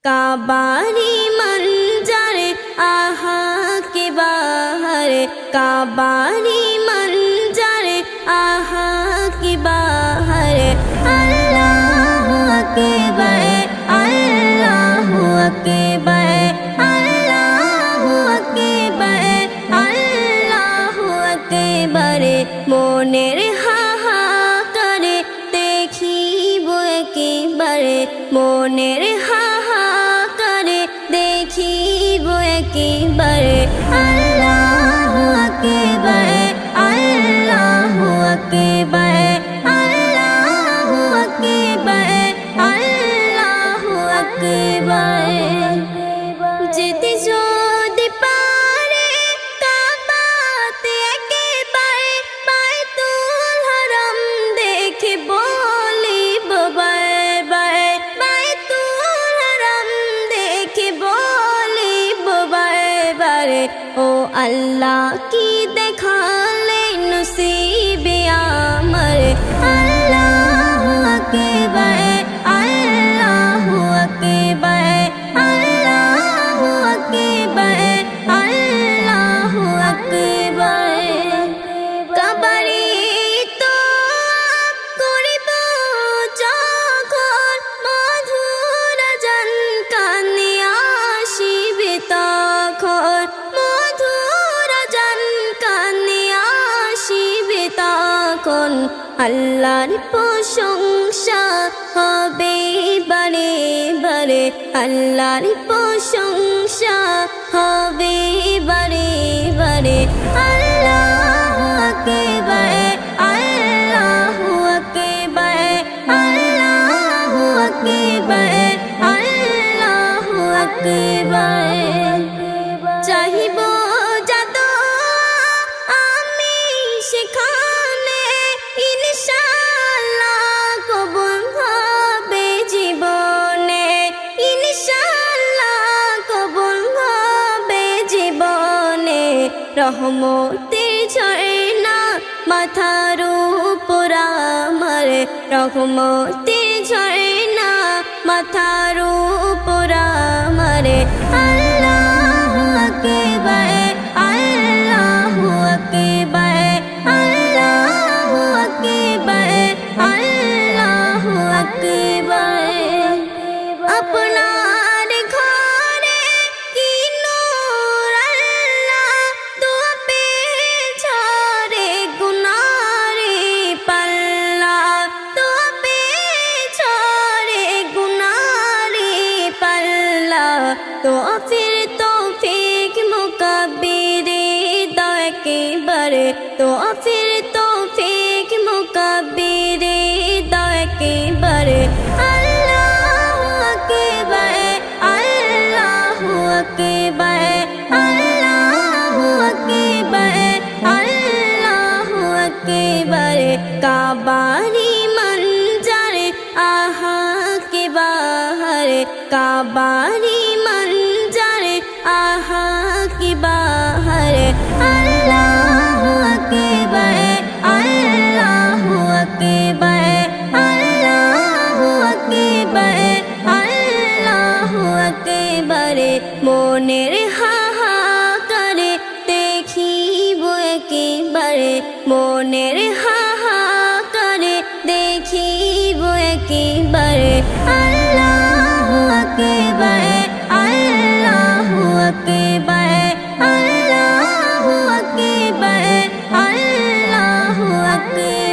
काबारी मंजर आहा के बाहर, काबारी मंजर आहा के बाहर। अल्लाहु अकबर, अल्लाहु अकबर, अल्लाहु अकबर, अल्लाहु अकबर। मोनेर हाहाकार देखिब एकेबार, मोनेर हाहाकार देखिब एकेबार। अल्लाहु अकबर, अल्लाहु अकबर, अल्लाहु अकबर, अल्लाहु अकबर। যেতে যদি পারে কাবাতে একেবারে, বায়তুল হারাম দেখে বলিব বারবার, বায়তুল হারাম দেখে বলিব বারবার। ও আল্লাহ কি দেখালে নসিবে আমার। আল্লাহু আকবার, আল্লাহু আকবার, আল্লাহু আকবার, আল্লাহু আকবার। কাবারে তো করিব যখন, মধুর আযান কানে আসিবে তখন, মধুর আযান কানে আসিবে তখন। আল্লাহর প্রশংসা হবে বারে বারে, আল্লাহর প্রশংসা হবে বারে বারে। আল্লাহু আকবার, আল্লাহু আকবার, আল্লাহু আকবার, আল্লাহু আকবার। চাহিব যাদু আমি সেখানে, ইনশাআল্লাহ কবুল হবে জীবনে, ইনশাআল্লাহ কবুল হবে জীবনে। রহমতের ঝর্ণা মাথার উপর আমার, রহমতের ঝর্ণা মাথার উপর আমার। আল্লাহু আকবার, আল্লাহু আকবার, আল্লাহু আকবার, আল্লাহু আকবার। আপনার ঘরে কি নূর আল্লাহ, দোয়া পেয়ে ঝরে গুনারে পাল্লা, দোয়া পেয়ে ঝরে গুনারে পাল্লা। তৌফিক মুকাব্বিরে দাও একেবারে, তৌফিক মুকাব্বিরে দাও একেবারে। আল্লাহু আকবার, আল্লাহু আকবার, আল্লাহু আকবার, আল্লাহু আকবার। কাবারি मंजर आहा के बाहर, काबारी मंजर आहा के बाहर। अल्लाहु अकबर, अल्लाहु अकबर, अल्लाहु अकबर, अल्लाहु अकबर। मोनेर हाहाकार देखिब एकेबारे, मोनेर हाहाकार देखिब एकेबारे। अल्लाहु अकबर, अल्लाहु अकबर, अल्लाहु अकबर, अल्लाहु अकबर।